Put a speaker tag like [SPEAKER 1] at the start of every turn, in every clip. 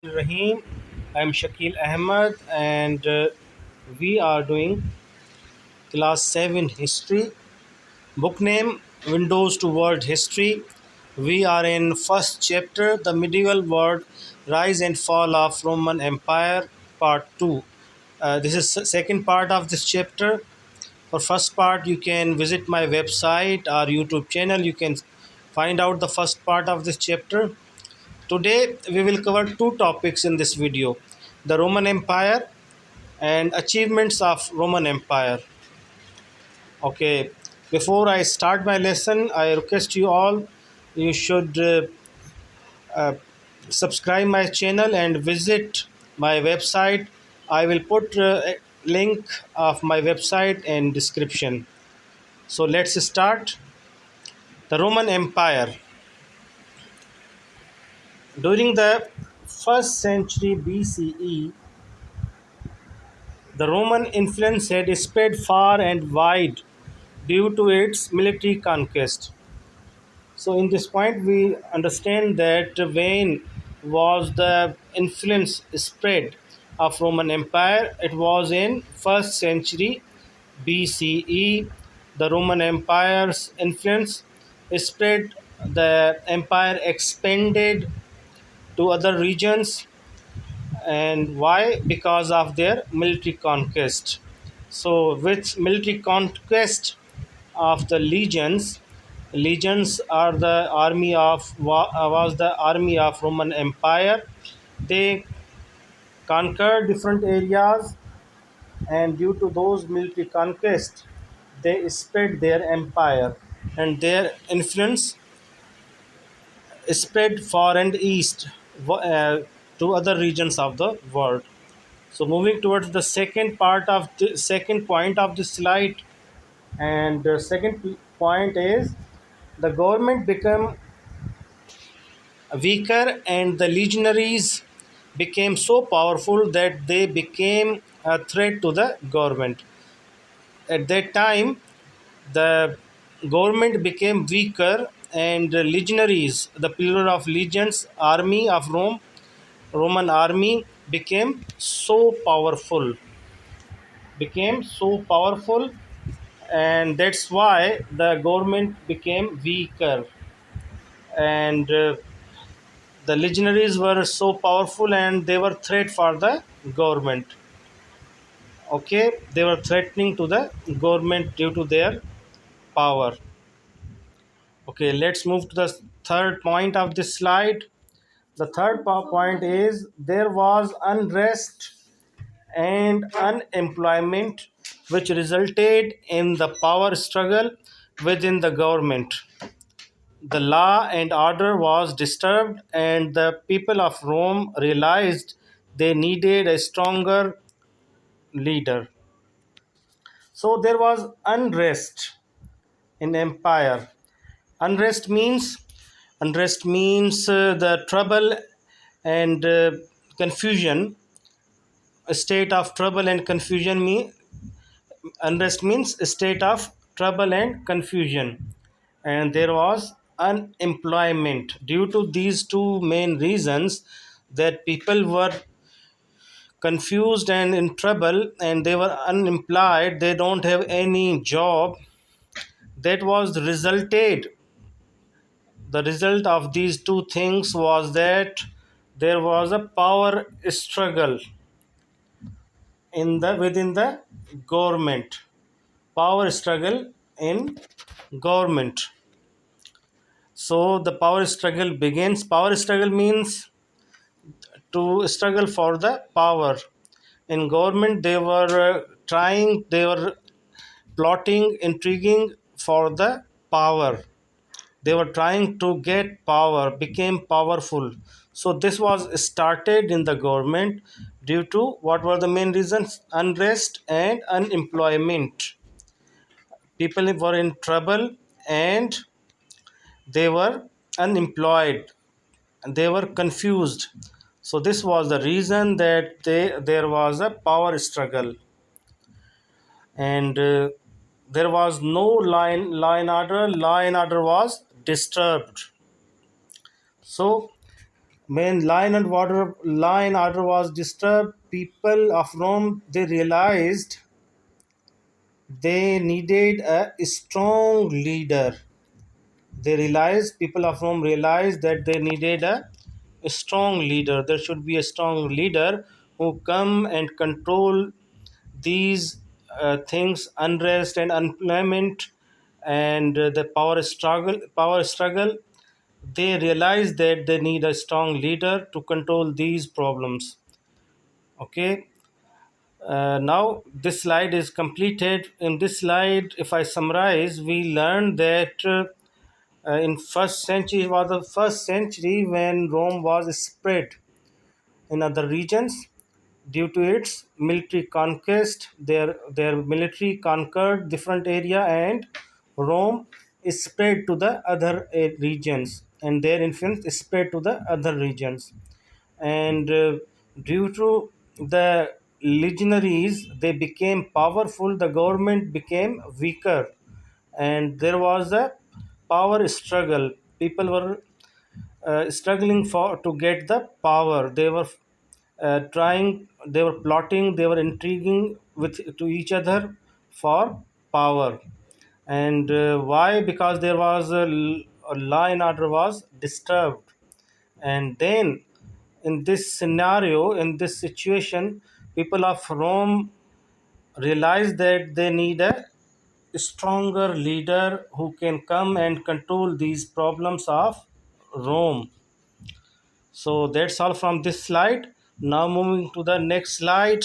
[SPEAKER 1] Rahim. I'm Shakil Ahmed, and we are doing class 7 history. Book name Windows to World History. We are in first chapter, the medieval world, rise and fall of Roman Empire, part 2. This is second part of this chapter. For first part, you can visit my website or YouTube channel. You can find out the first part of this chapter. Today we will cover two topics in this video: the Roman Empire and achievements of Roman Empire. Okay, before I start my lesson, I request you all, you should subscribe my channel and visit my website. I will put a link of my website in description. So let's start. The Roman Empire. During the first century BCE, the Roman influence had spread far and wide due to its military conquest. So, in this point, we understand that when was the influence spread of Roman Empire? It was in first century BCE. The Roman Empire's influence spread. The empire expanded to other regions. And why? Because of their military conquest. So with military conquest of the legions are the army of was the army of Roman Empire. They conquered different areas, and due to those military conquest, they spread their empire, and their influence spread far and east, to other regions of the world. So moving towards the second point of the slide, and the second point is the government became weaker and the legionaries became so powerful that they became a threat to the government. At that time, the government became weaker and the legionaries, the pillar of legions, army of Roman army became so powerful, and that's why the government became weaker, and the legionaries were so powerful and they were threat for the government. Okay, they were threatening to the government due to their power. Okay, let's move to the third point of this slide. The third point is there was unrest and unemployment, which resulted in the power struggle within the government. The law and order was disturbed, and the people of Rome realized they needed a stronger leader. So there was unrest in empire. Unrest means the trouble and confusion. A state of trouble and confusion mean Unrest means a state of trouble and confusion, and there was unemployment. Due to these two main reasons, that people were confused and in trouble, and they were unemployed, they don't have any job. That was the result of these two things was that there was a power struggle within the government. Power struggle in government. So the power struggle begins. Power struggle means to struggle for the power. In government, they were they were plotting, intriguing for the power. They were trying to get power, became powerful. So this was started in the government due to what were the main reasons? Unrest and unemployment. People were in trouble and they were unemployed, they were confused. So this was the reason that there was a power struggle, and there was no law and order was disturbed. So When line order was disturbed, people of Rome, they realized they needed a strong leader. People of Rome realized that they needed a strong leader. There should be a strong leader who come and control these things, unrest and unemployment, and the power struggle. They realize that they need a strong leader to control these problems. Okay. Now this slide is completed. In this slide, if I summarize, we learned that in first century was the first century when Rome was spread in other regions. Due to its military conquest, their military conquered different area, and Rome is spread to the other regions, and their influence is spread to the other regions. And due to the legionaries, they became powerful. The government became weaker, and there was a power struggle. People were struggling for to get the power. They were trying, they were plotting, they were intriguing with to each other for power. And why? Because there was a law and order was disturbed. And then in this scenario, in this situation, people of Rome realize that they need a stronger leader who can come and control these problems of Rome. So that's all from this slide. Now moving to the next slide,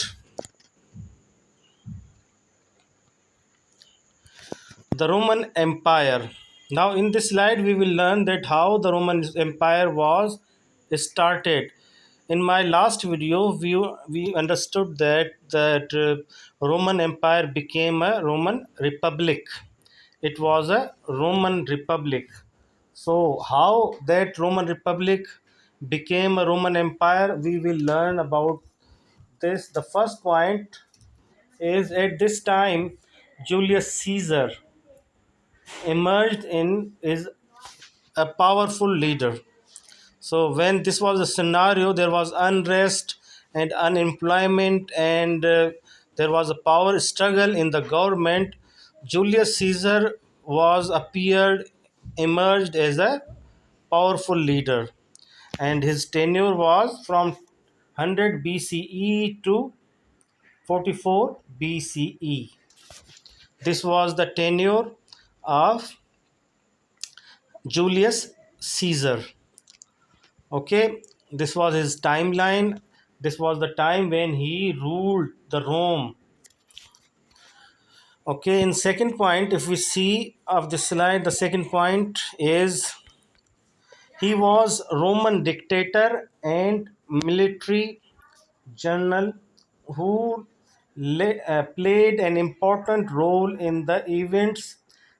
[SPEAKER 1] the Roman Empire. Now in this slide we will learn that how the Roman Empire was started. In my last video, we understood that Roman Empire became a Roman Republic. It was a Roman Republic. So how that Roman Republic became a Roman Empire, we will learn about this. The first point is, at this time Julius Caesar emerged in is a powerful leader. So when this was a scenario, there was unrest and unemployment, and there was a power struggle in the government. Julius Caesar was appeared emerged as a powerful leader, and his tenure was from 100 BCE to 44 BCE. This was the tenure of Julius Caesar. Okay, this was his timeline. This was the time when he ruled the Rome. Okay, in second point, if we see of the slide, the second point is he was Roman dictator and military general who played an important role in the events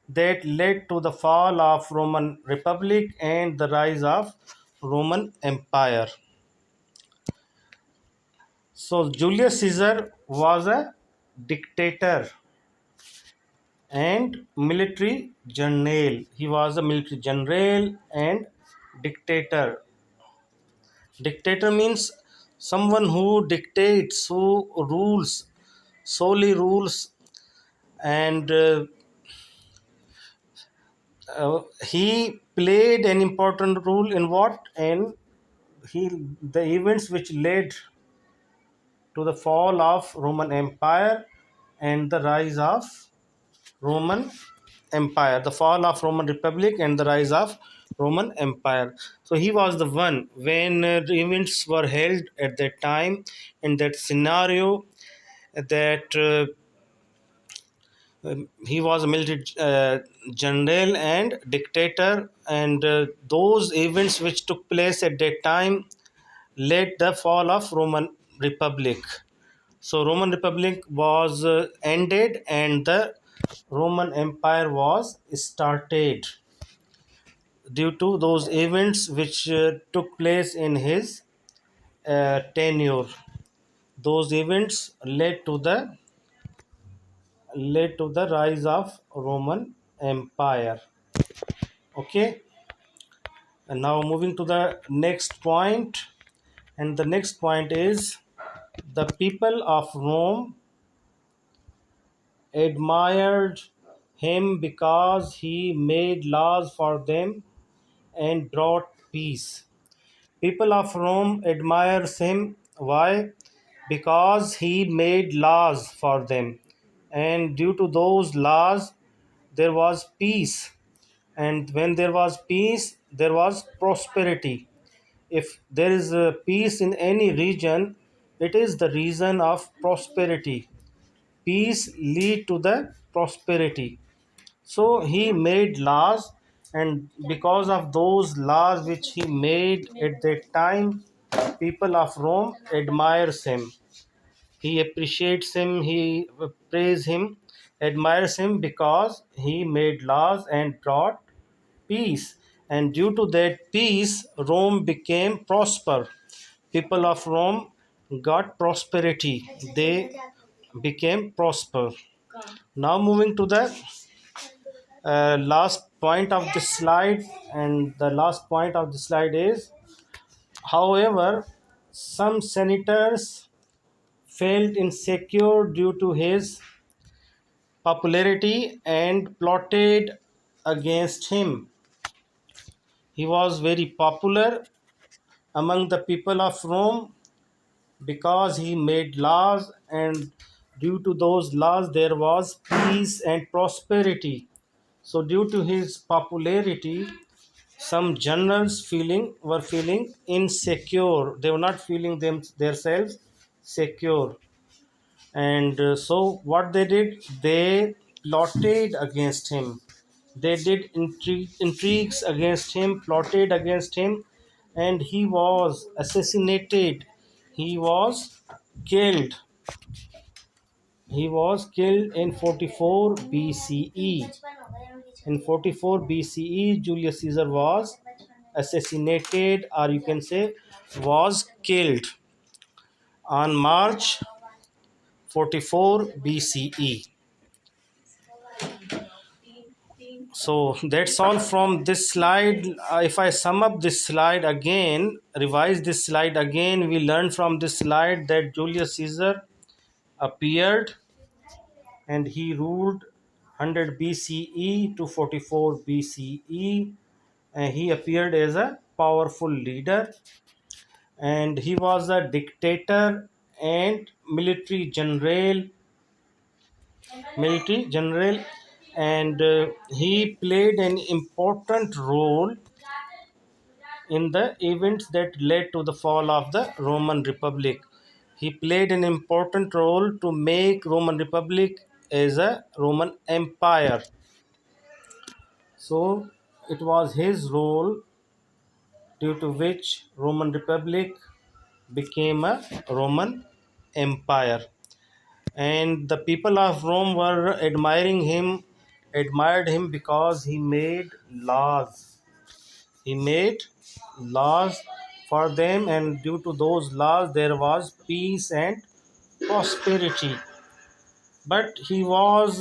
[SPEAKER 1] that led to the fall of Roman Republic and the rise of Roman Empire. So Julius Caesar was a dictator and military general. He was a military general and dictator. Dictator means someone who dictates, who rules, solely rules, and he played an important role in what? And he the events which led to the fall of Roman Empire and the rise of Roman Empire, the fall of Roman Republic and the rise of Roman Empire. So he was the one when the events were held at that time, in that scenario, that he was a military general and dictator, and those events which took place at that time led the fall of Roman Republic. So Roman Republic was ended and the Roman Empire was started due to those events which took place in his tenure. Those events led to the rise of Roman Empire. Okay. And now moving to the next point, and the next point is the people of Rome admired him because he made laws for them and brought peace. People of Rome admires him. Why? Because he made laws for them, and due to those laws, there was peace. And when there was peace, there was prosperity. If there is a peace in any region, it is the reason of prosperity. Peace lead to the prosperity. So he made laws, and because of those laws which he made at that time, people of Rome admires him. He appreciates him, he praise him, admires him because he made laws and brought peace. And due to that peace, Rome became prosper. People of Rome got prosperity. They became prosper. Now moving to the last point of this slide, and the last point of the slide is, however, some senators felt insecure due to his popularity and plotted against him. He was very popular among the people of Rome because he made laws, and due to those laws there was peace and prosperity. So due to his popularity, some generals were feeling insecure. They were not feeling themselves secure. And so what they did, they plotted against him. They did intrigues against him, plotted against him, and he was assassinated. He was killed. He was killed in 44 BCE. In 44 BCE, Julius Caesar was assassinated, or you can say was killed on March 44 BCE. So that's all from this slide. If I sum up this slide again, revise this slide again, we learn from this slide that Julius Caesar appeared and he ruled 100 BCE to 44 BCE. And he appeared as a powerful leader, and he was a dictator and military general, and he played an important role in the events that led to the fall of the Roman Republic. He played an important role to make Roman Republic as a Roman Empire. So it was his role due to which Roman Republic became a Roman Empire. And the people of Rome were admired him because he made laws. He made laws for them, and due to those laws, there was peace and prosperity. But he was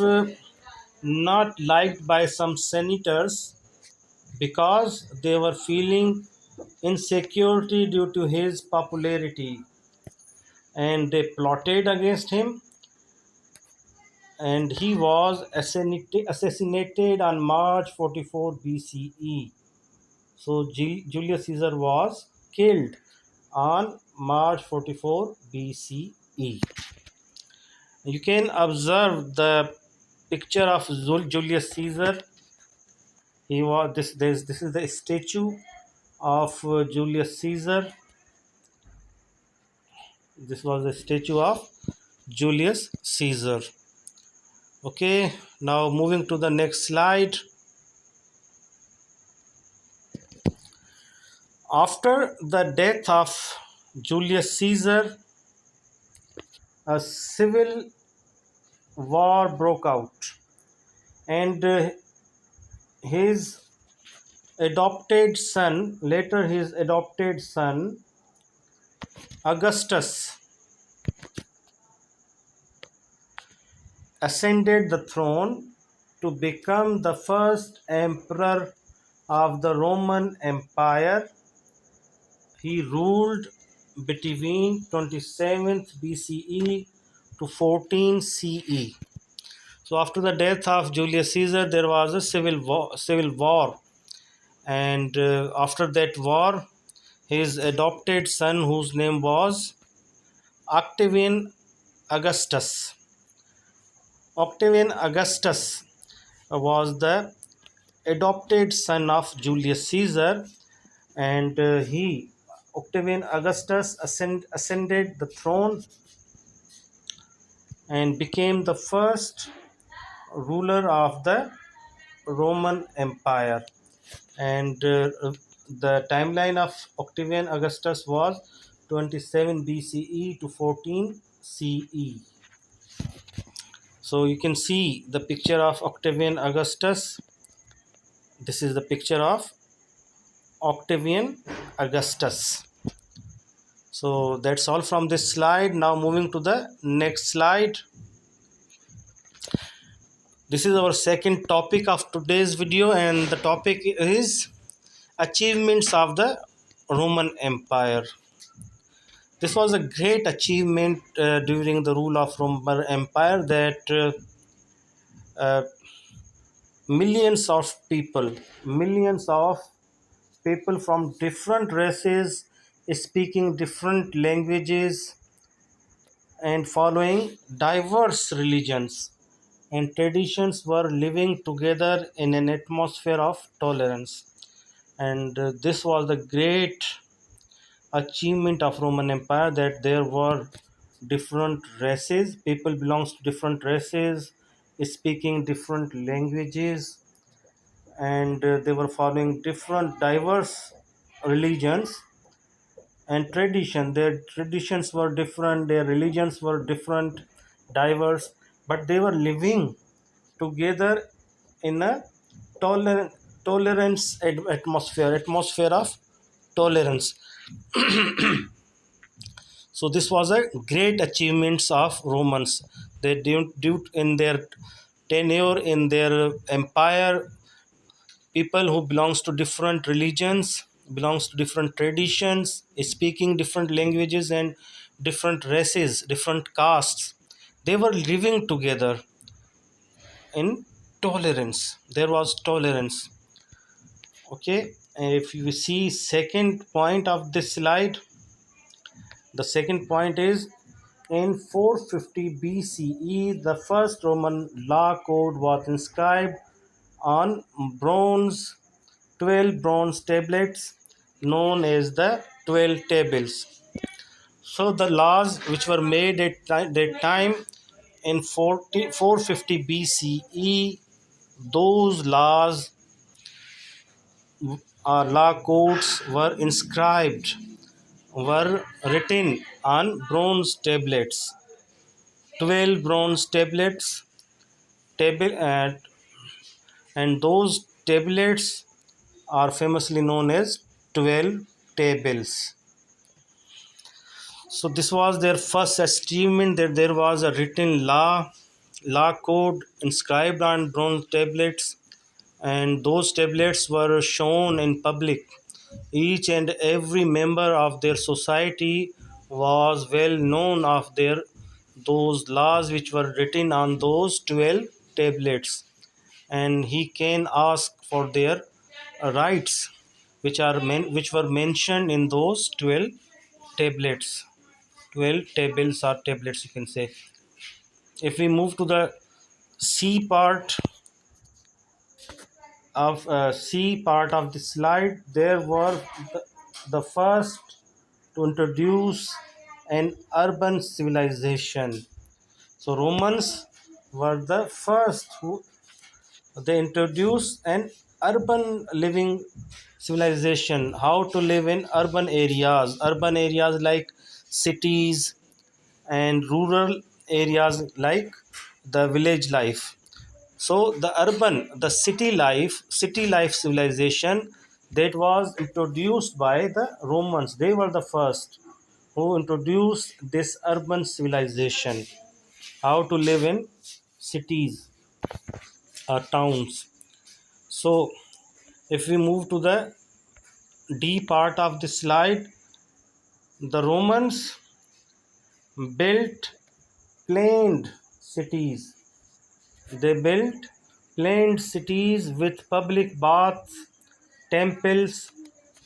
[SPEAKER 1] not liked by some senators because they were feeling insecurity due to his popularity, and they plotted against him, and he was assassinated on March 44 BCE. So Julius Caesar was killed on March 44 BCE. You can observe the picture of Julius Caesar. He was this is the statue of Julius Caesar. This was a statue of Julius Caesar. Okay, now moving to the next slide. After the death of Julius Caesar, a civil war broke out, and his his adopted son, Augustus, ascended the throne to become the first emperor of the Roman Empire. He ruled between 27th BCE to 14 CE. So after the death of Julius Caesar, there was a civil war, and after that war, his adopted son, whose name was Octavian Augustus. Octavian Augustus was the adopted son of Julius Caesar, and Octavian Augustus ascended the throne and became the first ruler of the Roman Empire. And the timeline of Octavian Augustus was 27 BCE to 14 CE. So you can see the picture of Octavian Augustus. This is the picture of Octavian Augustus. So that's all from this slide. Now moving to the next slide. This is our second topic of today's video, and the topic is achievements of the Roman Empire. This was a great achievement during the rule of Roman Empire, that uh, millions of people from different races, speaking different languages, and following diverse religions and traditions were living together in an atmosphere of tolerance. And this was the great achievement of Roman Empire, that there were different races, people belongs to different races, speaking different languages, and they were following different diverse religions and tradition. Their traditions were different, their religions were different, diverse, but they were living together in a tolerance atmosphere of tolerance. So this was a great achievements of Romans. They due in their tenure in their empire, people who belongs to different religions, belongs to different traditions, speaking different languages and different races, different castes, they were living together in tolerance. There was tolerance. Okay, if you see second point of this slide, the second point is, in 450 BCE, the first Roman law code was inscribed on bronze 12 bronze tablets known as the 12 tables. So the laws which were made at that time in 450 BCE, those laws, law codes were inscribed, were written on bronze tablets, 12 bronze tablets, table, and those tablets are famously known as 12 tables. So this was their first achievement, that there was a written law code inscribed on bronze tablets, and those tablets were shown in public. Each and every member of their society was well known of their those laws which were written on those 12 tablets, and he can ask for their rights which were mentioned in those 12 tablets, 12 tables or tablets, you can say. If we move to the C part of the slide, there were the first to introduce an urban civilization. So Romans were the first who they introduced an urban living civilization, how to live in urban areas like cities, and rural areas like the village life. So the city life civilization, that was introduced by the Romans. They were the first who introduced this urban civilization, how to live in cities or towns. So If we move to the D part of the slide, the Romans built planned cities. They built planned cities with public baths, temples,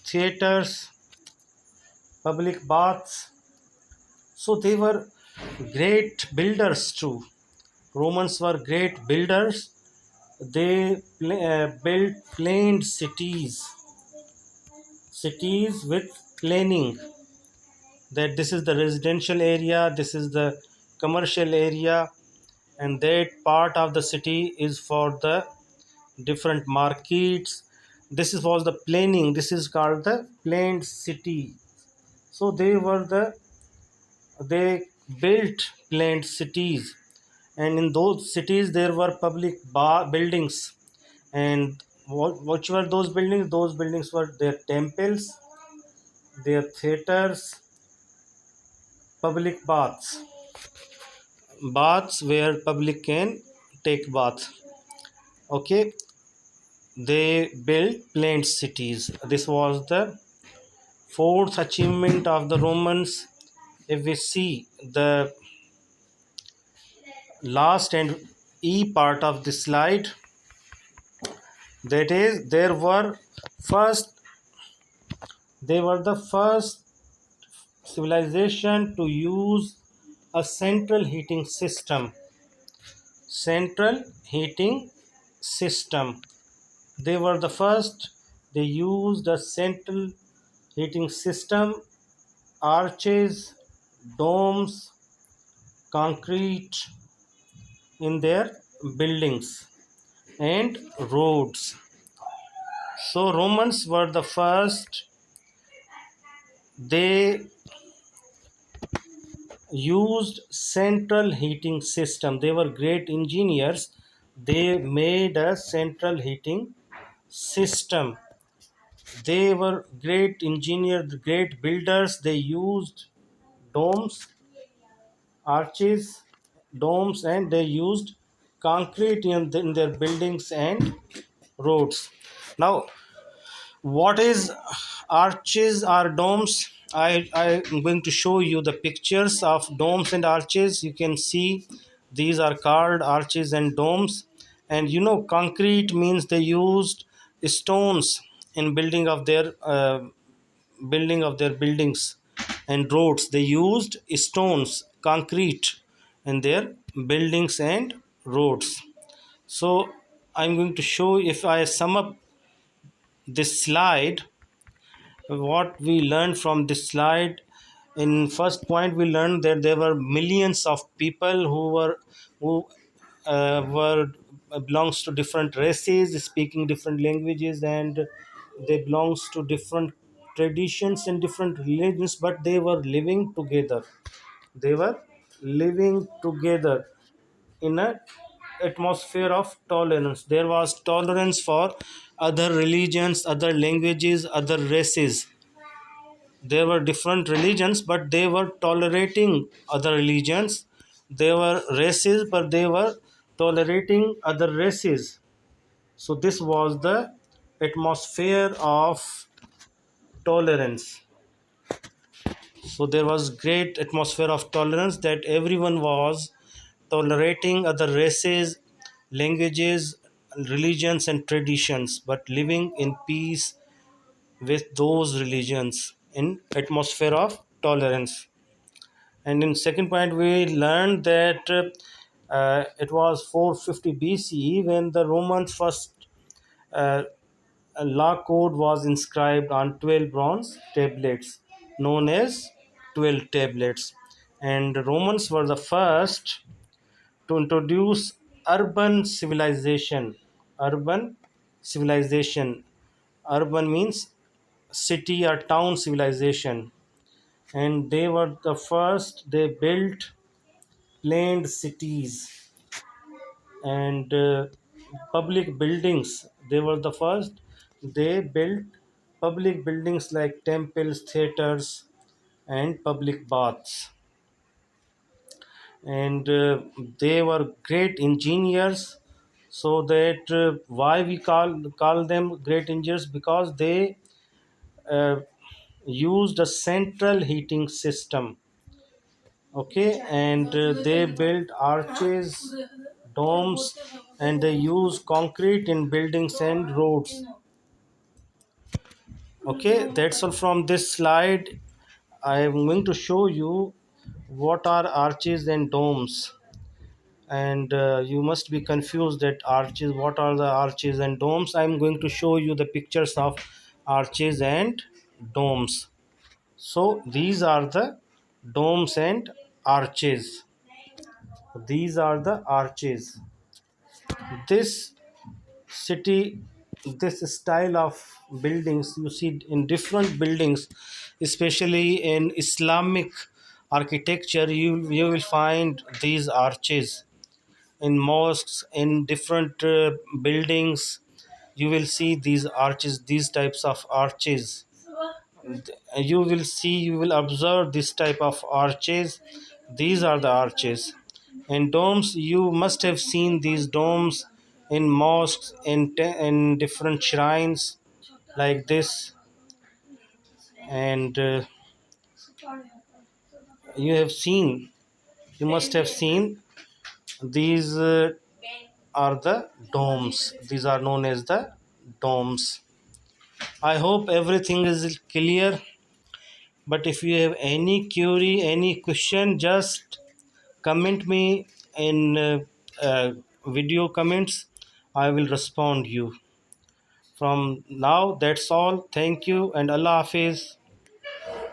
[SPEAKER 1] theaters, public baths. So they were great builders too. Romans were great builders. They built planned cities with planning, that this is the residential area, this is the commercial area, and that part of the city is for the different markets. Was the planning. This is called the planned city. So they built planned cities, and in those cities there were public buildings. And what were those buildings? Those buildings were their temples, their theaters, public baths where public can take bath. Okay, they built planned cities. This was the fourth achievement of the Romans. If we see the last and E part of the slide, that is, first they were the first civilization to use a central heating system. Central heating system. They were the first. They used a central heating system, arches, domes, concrete in their buildings and roads. So Romans were the first. They used central heating system. They were great engineers. They made a central heating system. They were great engineers, great builders. They used domes, arches, domes, and they used concrete in their buildings and roads. Now, what is arches or domes? I'm going to show you the pictures of domes and arches. You can see these are called arches and domes. And concrete means they used stones in building of their buildings and roads. They used stones, concrete in their buildings and roads. So I'm going to show, if I sum up this slide, what we learned from this slide. In first point, we learned that there were millions of people who were belongs to different races, speaking different languages, and they belongs to different traditions and different religions, but they were living together. They were living together in a atmosphere of tolerance. There was tolerance for other religions, other languages, other races. There were different religions, but they were tolerating other religions. They were races, but they were tolerating other races. So this was the atmosphere of tolerance. So there was great atmosphere of tolerance, that everyone was tolerating other races, languages, religions, and traditions, but living in peace with those religions in atmosphere of tolerance. And in second point, we learned that it was 450 BCE when the Romans first uh, law code was inscribed on 12 bronze tablets, known as 12 tablets. And the Romans were the first to introduce urban civilization. Urban civilization. Urban means city or town civilization. And they were the first. They built planned cities and public buildings. They were the first. They built public buildings like temples, theaters, and public baths. And they were great engineers. So that why we call them great engineers, because they uh, used a central heating system. Okay, and they built arches, domes, and they use concrete in buildings and roads. Okay, that's all from this slide. I am going to show you what are arches and domes. And you must be confused that arches, what are the arches and domes. I'm going to show you the pictures of arches and domes. So these are the domes and arches. These are the arches. This city, this style of buildings you see in different buildings, especially in Islamic architecture, you will find these arches in mosques, in different buildings. You will see these arches, these types of arches. You will see, you will observe this type of arches. These are the arches. And domes, you must have seen these domes in mosques, in different shrines like this. And you have seen, you must have seen these are the domes. These are known as the domes. I hope everything is clear. But if you have any query, any question, just comment me in video comments. I will respond you. From now, that's all. Thank you and Allah Hafiz.